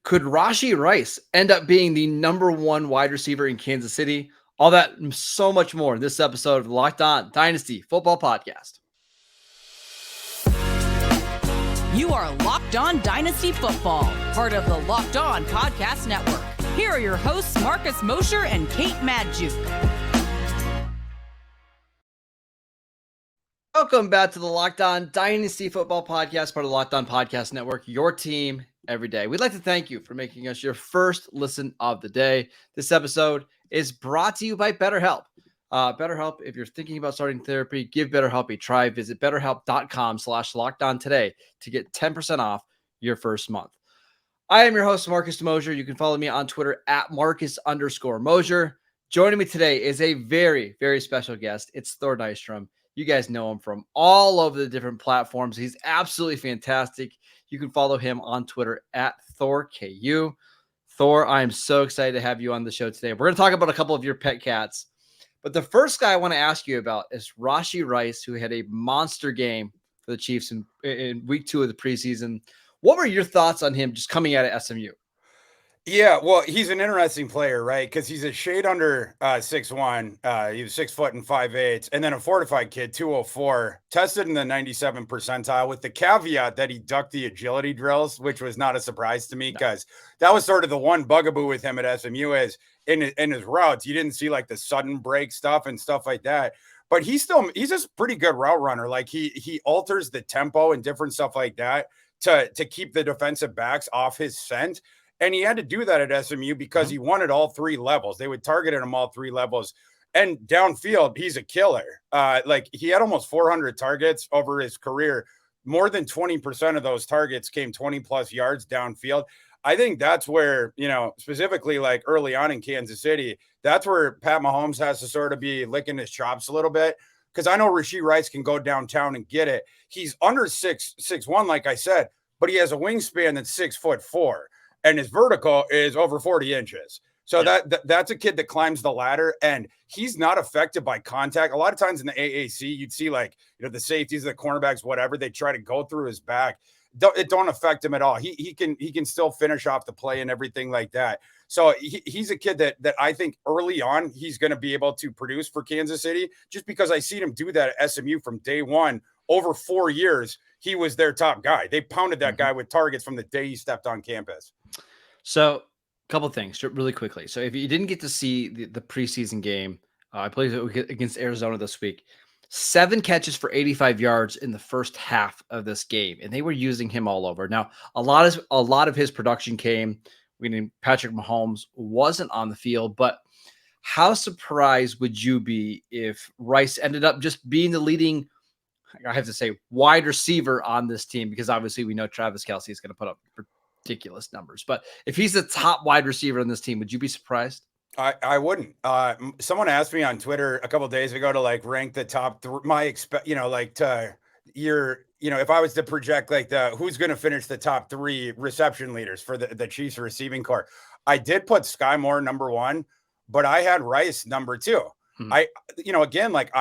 Could Rashee Rice end up being the number one wide receiver in Kansas City? All that and so much more in this episode of the Locked On Dynasty Football Podcast. You are Locked On Dynasty Football, part of the Locked On Podcast Network. Here are your hosts, Marcus Mosher and Kate Madjuk. Welcome back to the Locked On Dynasty Football Podcast, part of the Locked On Podcast Network, your team every day. We'd like to thank you for making us your first listen of the day. This episode is brought to you by BetterHelp. BetterHelp, if you're thinking about starting therapy, give BetterHelp a try. Visit betterhelp.com/lockedon today to get 10% off your first month. I am your host, Marcus Mosher. You can follow me on Twitter at Marcus_Mosher. Joining me today is a very, very special guest. It's Thor Nystrom. You guys know him from all over the different platforms. He's absolutely fantastic. You can follow him on Twitter at ThorKU. Thor, I am so excited to have you on the show today. We're going to talk about a couple of your pet cats. But the first guy I want to ask you about is Rashee Rice, who had a monster game for the Chiefs in week 2 of the preseason. What were your thoughts on him just coming out of SMU? Yeah, well, he's an interesting player, right? Because he's a shade under 6'1". He was 6 foot and 5'8", and then a fortified kid, 204, tested in the 97th percentile, with the caveat that he ducked the agility drills, which was not a surprise to me because that was sort of the one bugaboo with him at SMU is in his routes. You didn't see like the sudden break stuff and stuff like that. But he's just a pretty good route runner. Like he alters the tempo and different stuff like that to keep the defensive backs off his scent. And he had to do that at SMU because he wanted all 3 levels. They would target him all 3 levels. And downfield, he's a killer. Like he had almost 400 targets over his career. More than 20% of those targets came 20 plus yards downfield. I think that's where, specifically like early on in Kansas City, that's where Pat Mahomes has to sort of be licking his chops a little bit. Because I know Rashee Rice can go downtown and get it. He's under 6'1", like I said, but he has a wingspan that's 6'4". And his vertical is over 40 inches. So that's a kid that climbs the ladder, and he's not affected by contact. A lot of times in the AAC, you'd see like, the safeties, the cornerbacks, whatever, they try to go through his back. It don't affect him at all. He can still finish off the play and everything like that. So he's a kid that I think early on, he's going to be able to produce for Kansas City, just because I seen him do that at SMU from day one. Over 4 years, he was their top guy. They pounded that guy with targets from the day he stepped on campus. So a couple of things really quickly. So if you didn't get to see the preseason game, I believe it was against Arizona this week, 7 catches for 85 yards in the first half of this game. And they were using him all over. Now, a lot of his production came when Patrick Mahomes wasn't on the field, but how surprised would you be if Rice ended up just being the leading, I have to say, wide receiver on this team? Because obviously we know Travis Kelce is going to put up ridiculous numbers. But if he's the top wide receiver on this team, would you be surprised? I wouldn't. Someone asked me on Twitter a couple of days ago to like rank the top if I was to project like who's going to finish the top 3 reception leaders for the Chiefs receiving corps. I did put Sky Moore number 1, but I had Rice number 2. I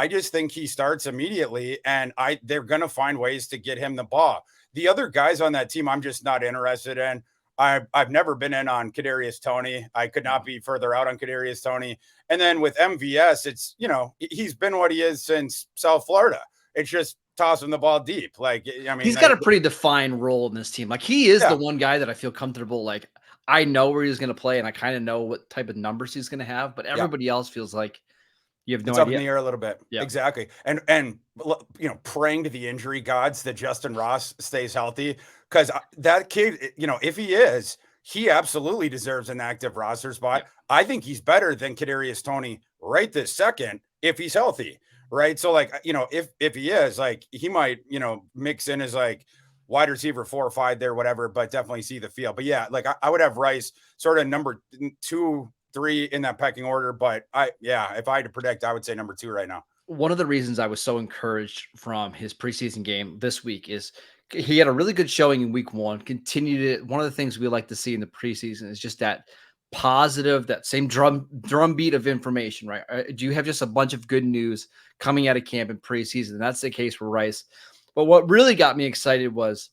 just think he starts immediately, and they're going to find ways to get him the ball. The other guys on that team, I'm just not interested in. I've never been in on Kadarius Toney. I could not be further out on Kadarius Toney. And then with MVS, it's, he's been what he is since South Florida. It's just tossing the ball deep. Like, I mean, he's got a pretty defined role in this team. Like he is the one guy that I feel comfortable. Like I know where he's going to play and I kind of know what type of numbers he's going to have, but everybody else feels like you have no idea. Up in the air a little bit. Yeah, exactly. And praying to the injury gods that Justin Ross stays healthy. Because that kid, if he is, he absolutely deserves an active roster spot. Yeah. I think he's better than Kadarius Toney right this second if he's healthy, right? So, like, if he is, like, he might, mix in as, like, wide receiver 4 or 5 there, whatever, but definitely see the field. But, yeah, like, I would have Rice sort of number 2, 3 in that pecking order. But, if I had to predict, I would say number 2 right now. One of the reasons I was so encouraged from his preseason game this week is he had a really good showing in week 1, continued it. One of the things we like to see in the preseason is just that positive, that same drumbeat of information, right? Do you have just a bunch of good news coming out of camp in preseason? And that's the case for Rice. But what really got me excited was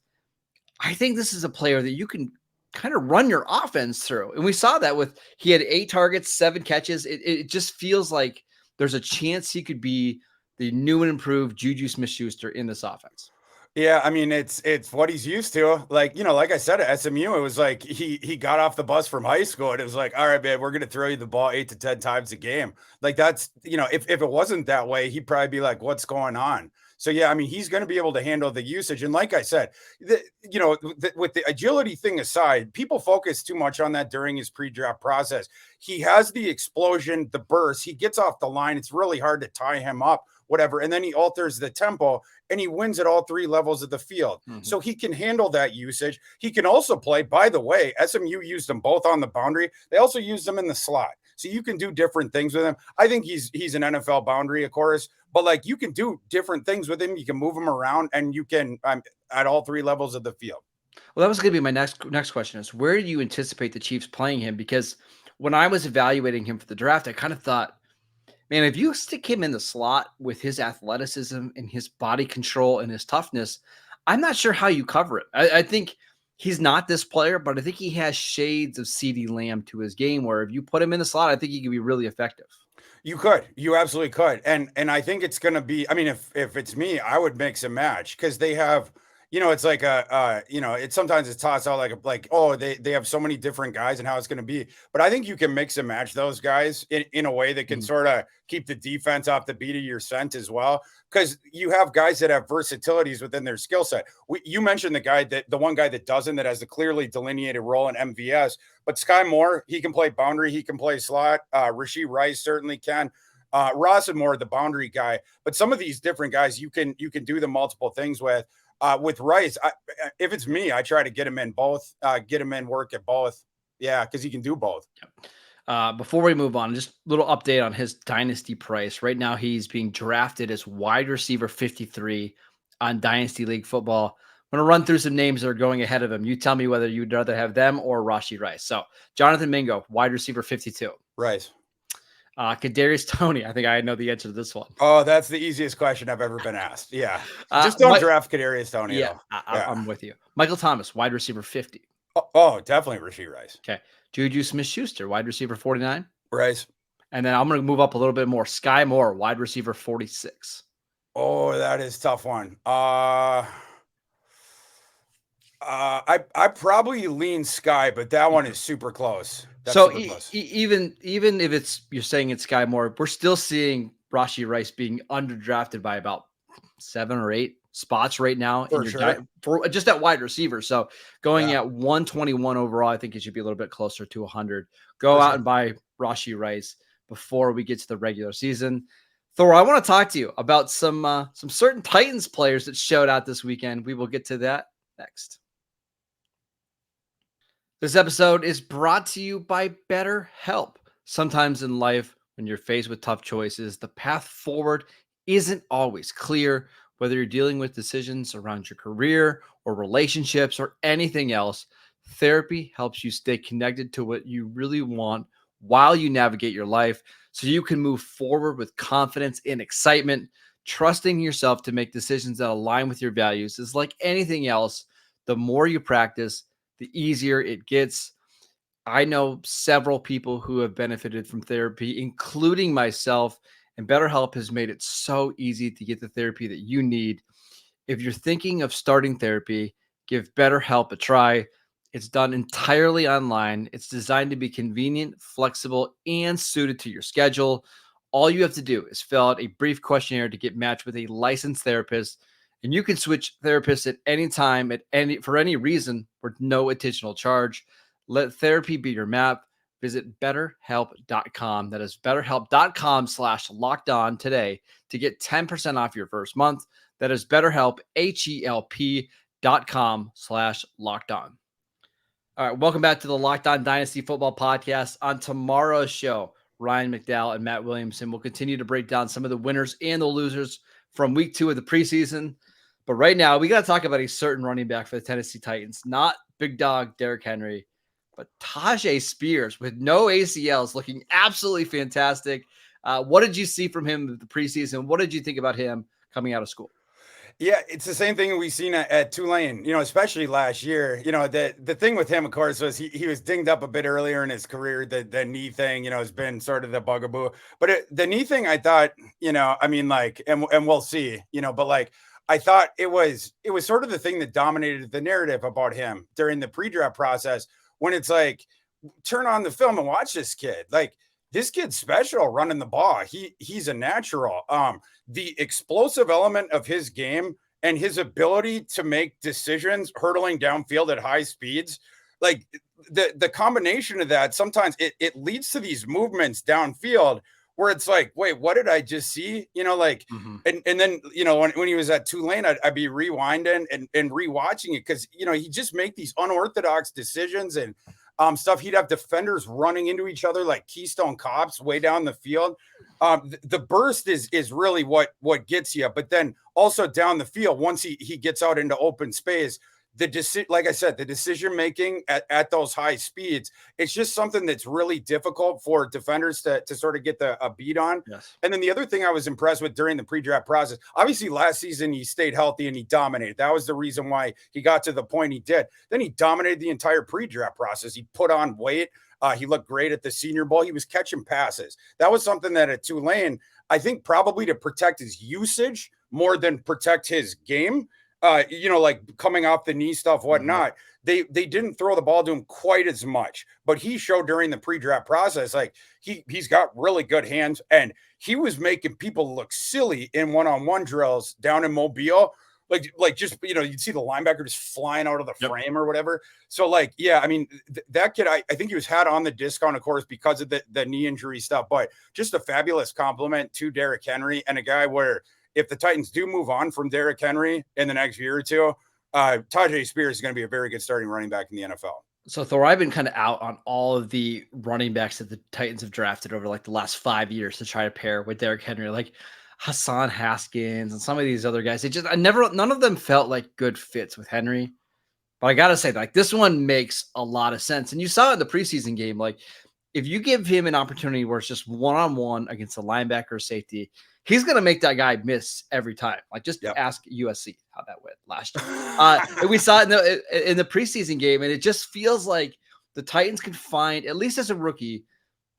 I think this is a player that you can kind of run your offense through. And we saw that he had 8 targets, 7 catches. It just feels like there's a chance he could be the new and improved Juju Smith-Schuster in this offense. Yeah, I mean, it's what he's used to. Like, like I said, at SMU, it was like he got off the bus from high school and it was like, all right, man, we're gonna throw you the ball 8 to 10 times a game. Like that's, if it wasn't that way, he'd probably be like, what's going on? So yeah, I mean, he's going to be able to handle the usage. And like I said, with the agility thing aside, people focus too much on that during his pre-draft process. He has the explosion, the burst. He gets off the line. It's really hard to tie him up, whatever. And then he alters the tempo and he wins at all 3 levels of the field. Mm-hmm. So he can handle that usage. He can also play, by the way, SMU used them both on the boundary. They also used them in the slot. So you can do different things with him. I think he's an NFL boundary, of course, but like you can do different things with him. You can move him around and you can at all 3 levels of the field. Well, that was going to be my next question is where do you anticipate the Chiefs playing him? Because when I was evaluating him for the draft, I kind of thought, man, if you stick him in the slot with his athleticism and his body control and his toughness, I'm not sure how you cover it. I think he's not this player, but I think he has shades of CeeDee Lamb to his game where if you put him in the slot, I think he could be really effective. You absolutely could. And I think it's going to be, I mean, if it's me, I would mix and match because they have, it's like it's sometimes it's tossed out like, oh, they have so many different guys and how it's going to be. But I think you can mix and match those guys in a way that can sort of keep the defense off the beat of your scent as well. Because you have guys that have versatilities within their skill set. You mentioned the one guy that doesn't, that has a clearly delineated role in MVS. But Sky Moore, he can play boundary, he can play slot. Rashee Rice certainly can. Ross and Moore, the boundary guy. But some of these different guys, you can do the multiple things with. With Rice, if it's me, I try to get him in both, get him in work at both. Yeah, because he can do both. Yep. Before we move on, just a little update on his dynasty price. Right now, he's being drafted as wide receiver 53 on Dynasty League Football. I'm going to run through some names that are going ahead of him. You tell me whether you'd rather have them or Rashee Rice. So, Jonathan Mingo, wide receiver 52. Rice. Kadarius Toney. I think I know the answer to this one. Oh, that's the easiest question I've ever been asked. Yeah. Just don't draft Kadarius Toney. Yeah, I'm with you. Michael Thomas, wide receiver 50. Oh, definitely Rashee Rice. Okay. Juju Smith-Schuster, wide receiver 49. Rice. And then I'm going to move up a little bit more. Sky Moore, wide receiver 46. Oh, that is a tough one. I probably lean Sky, but that one is super close. That's so even if you're saying it's Sky Moore, we're still seeing Rashee Rice being underdrafted by about 7 or 8 spots right now for just at wide receiver. So going at 121 overall, I think it should be a little bit closer to 100. Go out and buy Rashee Rice before we get to the regular season. Thor, I want to talk to you about some certain Titans players that showed out this weekend. We will get to that next. This episode is brought to you by BetterHelp. Sometimes in life, when you're faced with tough choices, the path forward isn't always clear. Whether you're dealing with decisions around your career or relationships or anything else, therapy helps you stay connected to what you really want while you navigate your life so you can move forward with confidence and excitement. Trusting yourself to make decisions that align with your values is like anything else. The more you practice, the easier it gets. I know several people who have benefited from therapy, including myself, and BetterHelp has made it so easy to get the therapy that you need. If you're thinking of starting therapy, give BetterHelp a try. It's done entirely online. It's designed to be convenient, flexible, and suited to your schedule. All you have to do is fill out a brief questionnaire to get matched with a licensed therapist. And you can switch therapists at any time, for any reason, for no additional charge. Let therapy be your map. Visit BetterHelp.com. That is BetterHelp.com/lockedon today to get 10% off your first month. That is BetterHelp, HELP.com/lockedon. All right, welcome back to the Locked On Dynasty Football Podcast. On tomorrow's show, Ryan McDowell and Matt Williamson will continue to break down some of the winners and the losers from week 2 of the preseason. But right now, we got to talk about a certain running back for the Tennessee Titans, not big dog Derrick Henry, but Tyjae Spears with no ACLs, looking absolutely fantastic. What did you see from him the preseason? What did you think about him coming out of school? Yeah, it's the same thing we've seen at Tulane, especially last year. The thing with him, of course, was he was dinged up a bit earlier in his career. The knee thing, has been sort of the bugaboo. But the knee thing, I thought, and we'll see, but like I thought it was sort of the thing that dominated the narrative about him during the pre-draft process when it's like, turn on the film and watch this kid. Like, this kid's special running the ball. He's a natural. The explosive element of his game and his ability to make decisions hurtling downfield at high speeds, like the combination of that, sometimes it leads to these movements downfield where it's like, wait, what did I just see? And then, when he was at Tulane, I'd be rewinding and rewatching it because, he just make these unorthodox decisions and stuff. He'd have defenders running into each other like Keystone Cops way down the field. The burst is really what gets you, but then also down the field, once he gets out into open space, like I said, the decision making at those high speeds, it's just something that's really difficult for defenders to sort of get a beat on. Yes. And then the other thing I was impressed with during the pre-draft process, obviously last season he stayed healthy and he dominated. That was the reason why he got to the point he did. Then he dominated the entire pre-draft process. He put on weight. He looked great at the Senior Bowl. He was catching passes. That was something that at Tulane, I think probably to protect his usage more than protect his game. Like coming off the knee stuff, whatnot. They didn't throw the ball to him quite as much, but he showed during the pre-draft process, like he's got really good hands, and he was making people look silly in one-on-one drills down in Mobile. Like just, you'd see the linebacker just flying out of the frame or whatever. So that kid, I think he was had on the discount, of course, because of the knee injury stuff, but just a fabulous compliment to Derrick Henry, and a guy where if the Titans do move on from Derrick Henry in the next year or two, Tyjae Spears is going to be a very good starting running back in the NFL. So Thor, I've been kind of out on all of the running backs that the Titans have drafted over like the last 5 years to try to pair with Derrick Henry, like Hassan Haskins and some of these other guys. None of them felt like good fits with Henry. But I got to say, like, this one makes a lot of sense. And you saw it in the preseason game. Like, if you give him an opportunity where it's just one-on-one against a linebacker or safety, he's going to make that guy miss every time. Like, just ask USC how that went last year. And we saw it in the preseason game, and it just feels like the Titans can find, at least as a rookie,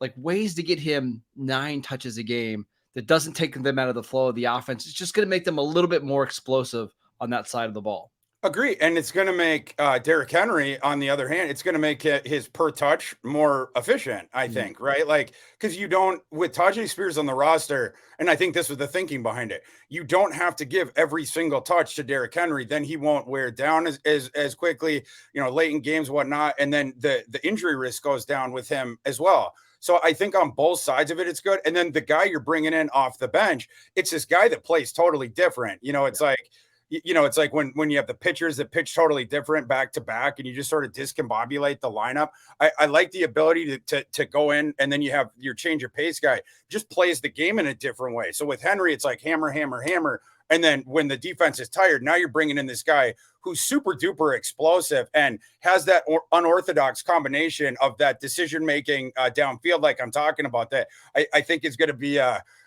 like ways to get him 9 touches a game that doesn't take them out of the flow of the offense. It's just going to make them a little bit more explosive on that side of the ball. Agree. And it's going to make Derrick Henry, on the other hand, it's going to make his per touch more efficient, I think, right? Like, because you don't, with Tyjae Spears on the roster, and I think this was the thinking behind it, you don't have to give every single touch to Derrick Henry. Then he won't wear down as quickly, late in games, whatnot. And then the injury risk goes down with him as well. So I think on both sides of it, it's good. And then the guy you're bringing in off the bench, it's this guy that plays totally different. It's like when you have the pitchers that pitch totally different back to back, and you just sort of discombobulate the lineup. I like the ability to go in, and then you have your change of pace guy just plays the game in a different way. So with Henry, it's like hammer, hammer, hammer. And then when the defense is tired, now you're bringing in this guy who's super duper explosive and has that unorthodox combination of that decision making downfield, like I'm talking about. That I think is going to be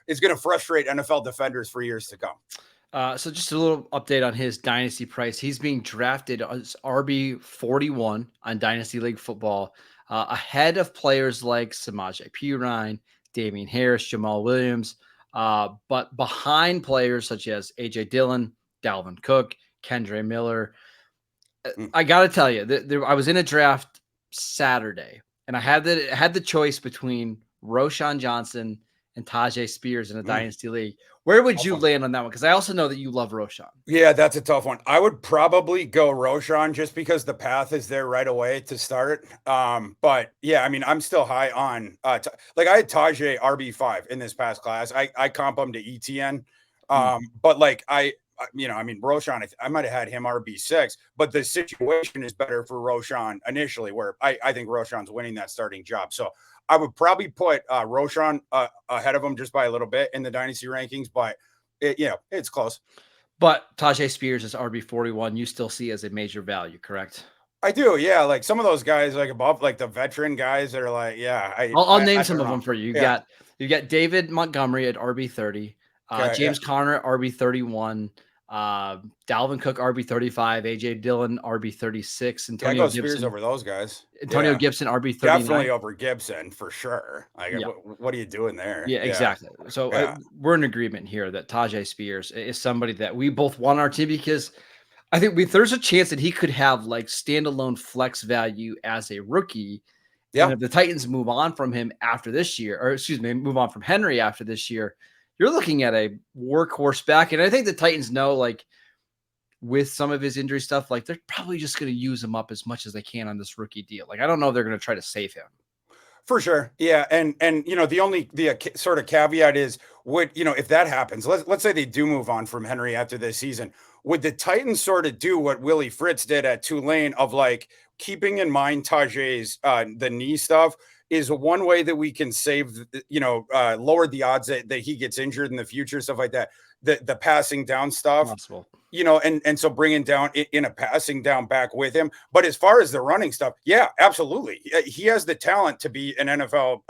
is going to frustrate NFL defenders for years to come. So just a little update on his dynasty price. He's being drafted as RB41 on Dynasty League football, ahead of players like Samaje Perine, Damian Harris, Jamal Williams, but behind players such as A.J. Dillon, Dalvin Cook, Kendre Miller. I got to tell you, I was in a draft Saturday, and I had the choice between Roschon Johnson and Tyjae Spears in a Dynasty League. Where would you land on that one? Because I also know that you love Roschon. Yeah, that's a tough one. I would probably go Roschon just because the path is there right away to start. But yeah, I mean, I'm still high on I had Tyjae RB5 in this past class. I comp him to ETN. But Roschon, I might have had him RB6, but the situation is better for Roschon initially, where I think Roschon's winning that starting job. So I would probably put Roschon ahead of him just by a little bit in the dynasty rankings, but it's close. But Tyjae Spears is RB41. You still see as a major value, correct? I do, yeah. Like some of those guys, like above, like the veteran guys that are like, I'll name some of them for you. You got David Montgomery at RB30, James Conner at RB31, Dalvin Cook RB35, AJ Dillon RB36, I Antonio go Spears Gibson over those guys. Antonio Yeah. Gibson RB39. Definitely over Gibson for sure. Like, Yeah. what are you doing there? Yeah, exactly. So Yeah. we're in agreement here that Tyjae Spears is somebody that we both want on our team because I think there's a chance that he could have like standalone flex value as a rookie. And Yeah. if the Titans move on from him after this year, or excuse me, move on from Henry after this year, you're looking at a workhorse back. And I think the Titans know, like, with some of his injury stuff, like they're probably just going to use him up as much as they can on this rookie deal. Like, I don't know if they're going to try to save him. For sure. Yeah. And the sort of caveat is if that happens, let's say they do move on from Henry after this season, would the Titans sort of do what Willie Fritz did at Tulane of like keeping in mind Tyjae's the knee stuff is one way that we can save, lower the odds that he gets injured in the future, stuff like that. The passing down stuff. Possible. And so bringing down in a passing down back with him. But as far as the running stuff, yeah, absolutely. He has the talent to be an NFL,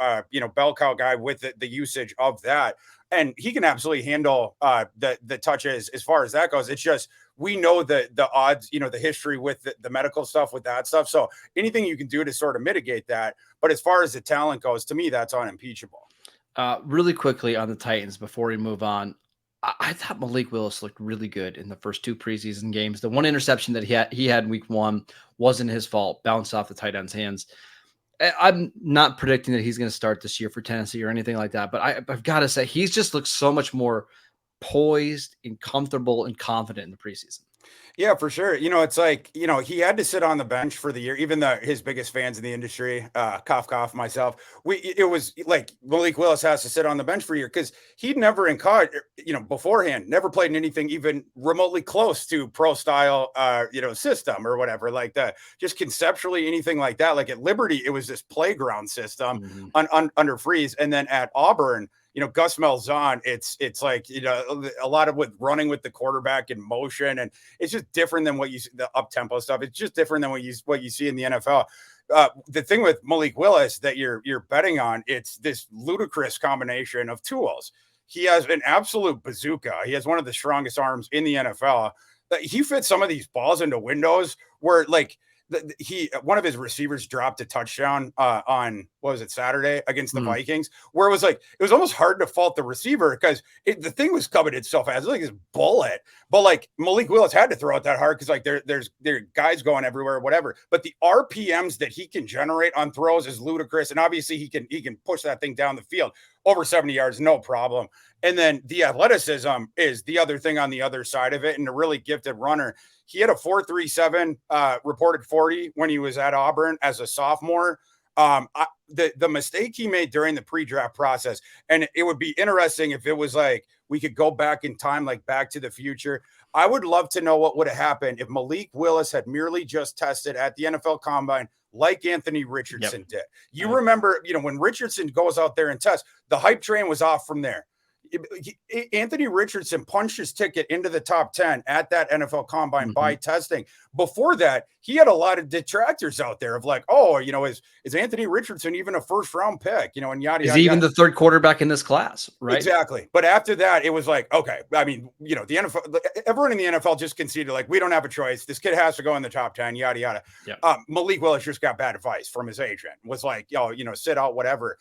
bell cow guy with the usage of that. And he can absolutely handle the touches as far as that goes. It's just, we know the odds, the history with the medical stuff with that stuff. So anything you can do to sort of mitigate that. But as far as the talent goes, to me, that's unimpeachable. Really quickly on the Titans before we move on. I thought Malik Willis looked really good in the first two preseason games. The one interception that he had in week one wasn't his fault, bounced off the tight end's hands. I'm not predicting that he's going to start this year for Tennessee or anything like that, but I've got to say he's just looked so much more poised and comfortable and confident in the preseason. Yeah, for sure. It's like, he had to sit on the bench for the year, even though his biggest fans in the industry, cough, myself. It was like Malik Willis has to sit on the bench for a year because he'd never in college, beforehand, never played in anything even remotely close to pro style, system or whatever like that. Just conceptually anything like that. Like at Liberty, it was this playground system under Freeze. And then at Auburn, Gus Malzahn, it's like, a lot of with running with the quarterback in motion. And it's just different than what you see, the up tempo stuff. It's just different than what you see in the NFL. The thing with Malik Willis that you're betting on, it's this ludicrous combination of tools. He has an absolute bazooka. He has one of the strongest arms in the NFL. He fits some of these balls into windows where like, one of his receivers dropped a touchdown on Saturday against the Vikings, where it was almost hard to fault the receiver because the thing was coming in so fast. It was like this bullet, but like Malik Willis had to throw it that hard because like there are guys going everywhere, whatever. But the RPMs that he can generate on throws is ludicrous, and obviously he can push that thing down the field over 70 yards, no problem. And then the athleticism is the other thing on the other side of it, and a really gifted runner. He had a 4.37 reported 40 when he was at Auburn as a sophomore. The mistake he made during the pre-draft process, and it would be interesting if it was like we could go back in time, like Back to the Future. I would love to know what would have happened if Malik Willis had merely just tested at the NFL Combine like Anthony Richardson did. You remember, when Richardson goes out there and tests, the hype train was off from there. Anthony Richardson punched his ticket into the top 10 at that NFL Combine by testing. Before that, he had a lot of detractors out there of like, oh, is Anthony Richardson even a first round pick? And yada, is yada, he even yada. the third quarterback in this class, right? Exactly. But after that, it was like, okay, I mean, the NFL, everyone in the NFL just conceded like, we don't have a choice. This kid has to go in the top 10, yada, yada. Yeah. Malik Willis just got bad advice from his agent, was like, sit out, whatever.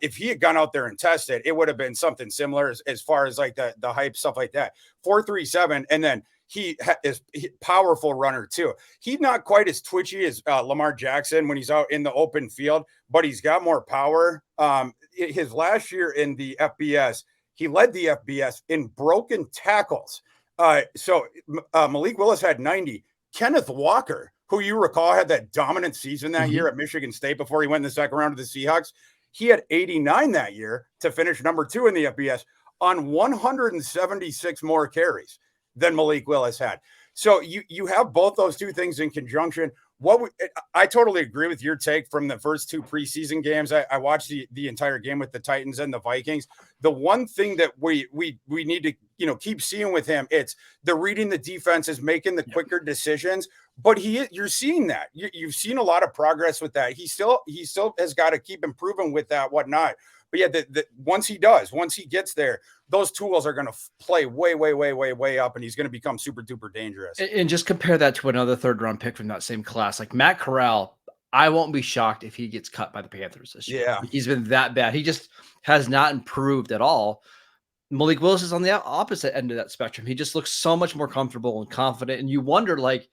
If he had gone out there and tested, it would have been something similar as far as like the hype stuff like that. 4.37, and then he is powerful runner too. He's not quite as twitchy as Lamar Jackson when he's out in the open field, but he's got more power. His last year in the FBS, he led the FBS in broken tackles. So Malik Willis had 90. Kenneth Walker, who you recall had that dominant season that year at Michigan State before he went in the second round of the Seahawks, he had 89 that year to finish number 2 in the FBS on 176 more carries than Malik Willis had. So you have both those two things in conjunction. I totally agree with your take from the first 2 preseason games. I watched the entire game with the Titans and the Vikings. The one thing that we need to keep seeing with him, it's the reading the defenses, making the quicker decisions. But you're seeing that. You've seen a lot of progress with that. He still has got to keep improving with that, whatnot. But yeah, once he gets there, those tools are going to play way up, and he's going to become super duper dangerous. And just compare that to another third round pick from that same class, like Matt Corral. I won't be shocked if he gets cut by the Panthers this year. Yeah. He's been that bad. He just has not improved at all. Malik Willis is on the opposite end of that spectrum. He just looks so much more comfortable and confident. And you wonder, like,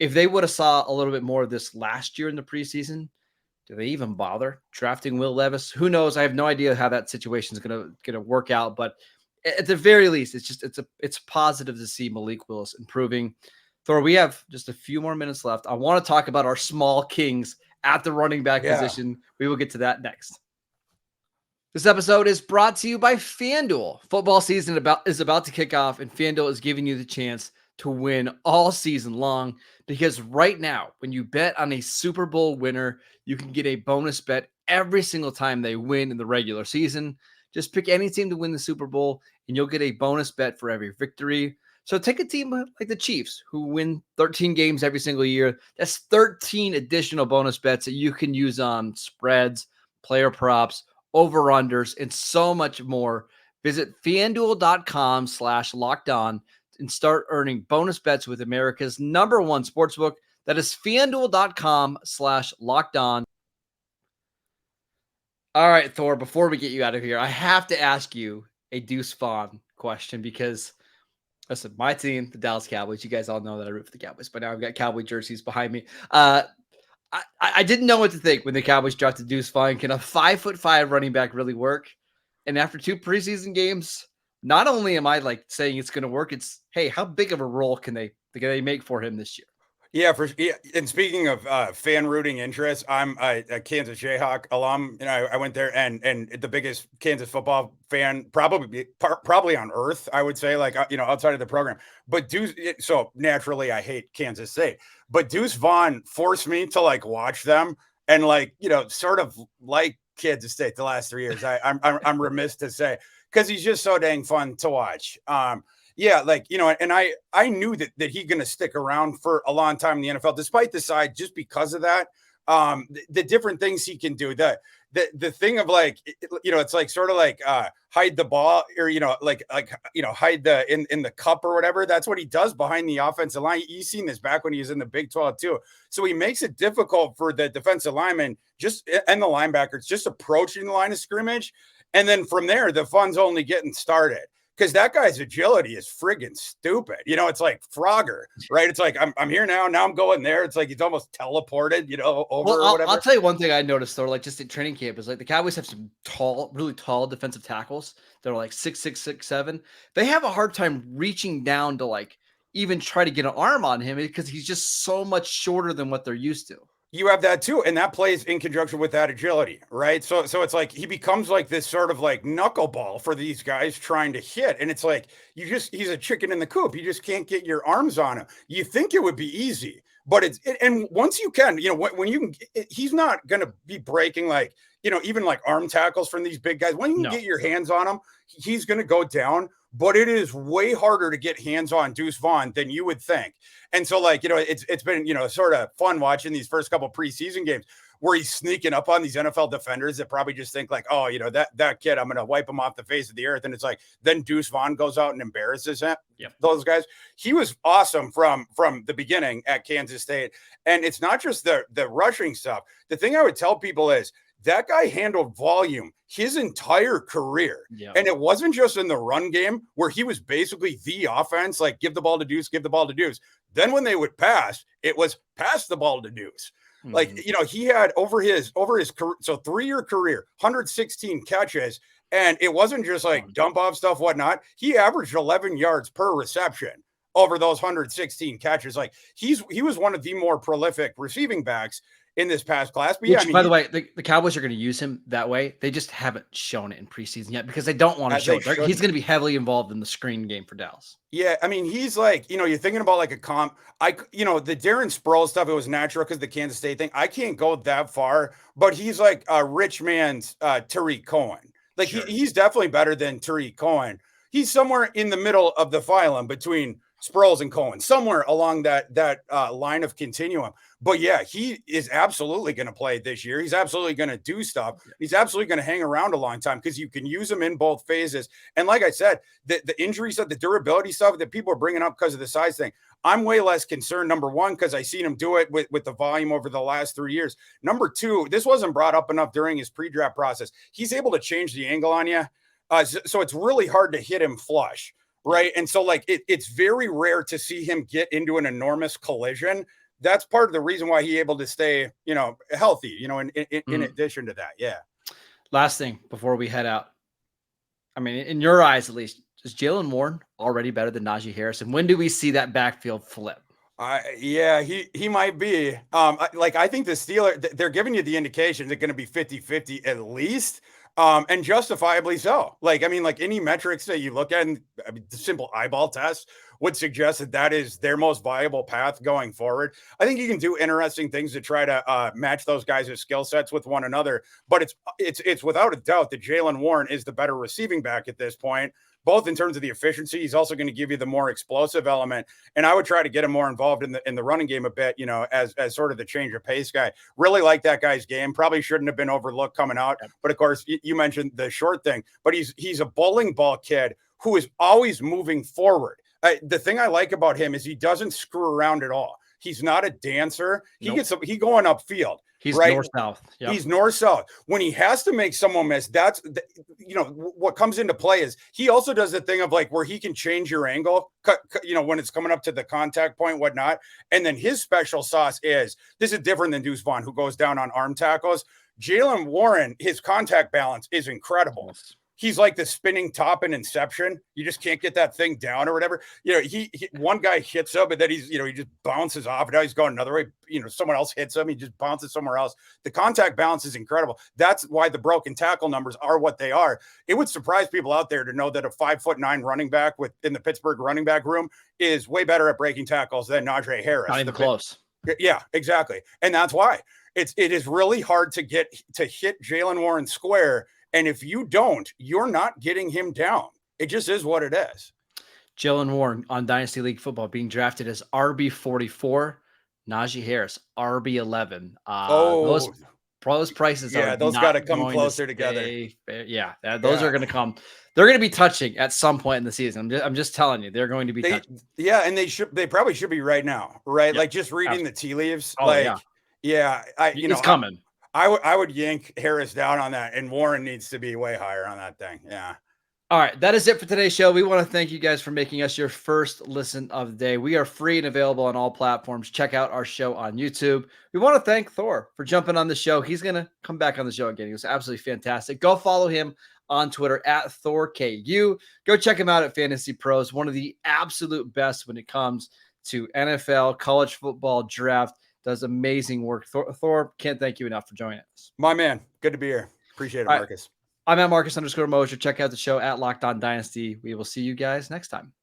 if they would have saw a little bit more of this last year in the preseason, do they even bother drafting Will Levis? Who knows? I have no idea how that situation is gonna work out. But at the very least, it's positive to see Malik Willis improving. Thor, we have just a few more minutes left. I want to talk about our small kings at the running back position. We will get to that next. This episode is brought to you by FanDuel. Football season is about to kick off, and FanDuel is giving you the chance to win all season long, because right now, when you bet on a Super Bowl winner, you can get a bonus bet every single time they win in the regular season. Just pick any team to win the Super Bowl, and you'll get a bonus bet for every victory. So take a team like the Chiefs, who win 13 games every single year. That's 13 additional bonus bets that you can use on spreads, player props, over-unders, and so much more. Visit FanDuel.com/lockedon and start earning bonus bets with America's #1 sportsbook. That is FanDuel.com/lockedon. All right, Thor, before we get you out of here, I have to ask you a Deuce Vaughn question, because listen, my team, the Dallas Cowboys, you guys all know that I root for the Cowboys, but now I've got Cowboy jerseys behind me. I didn't know what to think when the Cowboys drafted Deuce Vaughn. Can a 5'5" running back really work? And after 2 preseason games, not only am I like saying it's going to work, it's, hey, how big of a role can they make for him this year? Yeah, and speaking of fan rooting interest, I'm a Kansas Jayhawk alum. I went there, and the biggest Kansas football fan probably on earth, I would say, like, outside of the program. But so naturally I hate Kansas State. But Deuce Vaughn forced me to like watch them, and like, sort of like Kansas State the last 3 years. I'm remiss to say, because he's just so dang fun to watch. Yeah, like, and I knew that he's going to stick around for a long time in the NFL, despite the side, just because of that. The different things he can do, the thing of like, it's like sort of like hide the ball, or, hide in the cup or whatever. That's what he does behind the offensive line. He's seen this back when he was in the Big 12 too. So he makes it difficult for the defensive linemen and the linebackers just approaching the line of scrimmage. And then from there, the fun's only getting started. Because that guy's agility is friggin' stupid. It's like Frogger, right? It's like, I'm here now I'm going there. It's like he's almost teleported, over or whatever. I'll tell you one thing I noticed, though, like just at training camp, is like the Cowboys have some really tall defensive tackles. They're like 6'6", 6'7". They have a hard time reaching down to like even try to get an arm on him, because he's just so much shorter than what they're used to. You have that too, and that plays in conjunction with that agility, right? So it's like he becomes like this sort of like knuckleball for these guys trying to hit, and it's like he's a chicken in the coop. You just can't get your arms on him. You think it would be easy, but and once you can, when you can, he's not going to be breaking like, even like arm tackles from these big guys. When you can get your hands on him, he's going to go down. But it is way harder to get hands on Deuce Vaughn than you would think. And so, like, it's been, sort of fun watching these first couple preseason games where he's sneaking up on these NFL defenders that probably just think like, oh, that kid, I'm going to wipe him off the face of the earth. And it's like, then Deuce Vaughn goes out and embarrasses him. Yep. Those guys. He was awesome from the beginning at Kansas State. And it's not just the rushing stuff. The thing I would tell people is, that guy handled volume his entire career. Yep. And it wasn't just in the run game where he was basically the offense, like give the ball to Deuce, give the ball to Deuce. Then when they would pass, it was pass the ball to Deuce. Mm-hmm. Like, he had over his career, so 3-year career, 116 catches. And it wasn't just like dump off stuff, whatnot. He averaged 11 yards per reception over those 116 catches. Like he was one of the more prolific receiving backs in this past class. But by the way, the Cowboys are going to use him that way. They just haven't shown it in preseason yet, because they don't want to show it. He's going to be heavily involved in the screen game for Dallas. Yeah, I mean, he's like, you're thinking about like a comp. The Darren Sproles stuff, it was natural because the Kansas State thing. I can't go that far, but he's like a rich man's Tariq Cohen. Like he's definitely better than Tariq Cohen. He's somewhere in the middle of the phylum between Sproles and Cohen, somewhere along that line of continuum. But yeah, he is absolutely going to play this year. He's absolutely going to do stuff. He's absolutely going to hang around a long time because you can use him in both phases. And like I said, the injury stuff, the durability stuff that people are bringing up because of the size thing, I'm way less concerned, number one, because I seen him do it with the volume over the last 3 years. Number two, this wasn't brought up enough during his pre-draft process. He's able to change the angle on you. So it's really hard to hit him flush, right? And so like it's very rare to see him get into an enormous collision. That's part of the reason why he's able to stay, healthy, in addition to that. Yeah. Last thing before we head out. I mean, in your eyes, at least, is Jaylen Warren already better than Najee Harris? And when do we see that backfield flip? Yeah, he might be. I think the Steelers, they're giving you the indication they're going to be 50-50 at least. And justifiably so. Any metrics that you look at, the simple eyeball test would suggest that is their most viable path going forward. I think you can do interesting things to try to match those guys' skill sets with one another. But it's without a doubt that Jaylen Warren is the better receiving back at this point, both in terms of the efficiency. He's also going to give you the more explosive element. And I would try to get him more involved in the running game a bit, as sort of the change of pace guy. Really like that guy's game. Probably shouldn't have been overlooked coming out. But of course, you mentioned the short thing, but he's a bowling ball kid who is always moving forward. The thing I like about him is he doesn't screw around at all. He's not a dancer. He going upfield. He's right? north-south. Yep. He's north-south. When he has to make someone miss, that's what comes into play is he also does the thing of where he can change your angle, when it's coming up to the contact point, whatnot. And then his special sauce is, this is different than Deuce Vaughn, who goes down on arm tackles. Jaylen Warren, his contact balance is incredible. Yes. He's like the spinning top in Inception. You just can't get that thing down or whatever. He one guy hits him, and then he just bounces off. Now he's going another way. Someone else hits him. He just bounces somewhere else. The contact balance is incredible. That's why the broken tackle numbers are what they are. It would surprise people out there to know that a 5'9" running back in the Pittsburgh running back room is way better at breaking tackles than Najee Harris. Not even close. Yeah, exactly. And that's why it is really hard to hit Jaylen Warren square. And if you don't, you're not getting him down. It just is what it is. Jaylen Warren on Dynasty League Football being drafted as RB44, Najee Harris, RB11. Those prices are those got to come closer together. Those are going to come. They're going to be touching at some point in the season. I'm just telling you, they're going to be touching. Yeah, and they probably should be right now, right? Yep. Just reading the tea leaves. It's coming. I would yank Harris down on that, and Warren needs to be way higher on that thing. Yeah. All right, that is it for today's show. We want to thank you guys for making us your first listen of the day. We are free and available on all platforms. Check out our show on YouTube. We want to thank Thor for jumping on the show. He's going to come back on the show again. He was absolutely fantastic. Go follow him on Twitter at ThorKU. Go check him out at Fantasy Pros, one of the absolute best when it comes to NFL, college football, draft. Does amazing work. Thor, can't thank you enough for joining us. My man, good to be here. Appreciate it, Marcus. I'm at Marcus_Mosher. Check out the show at Locked On Dynasty. We will see you guys next time.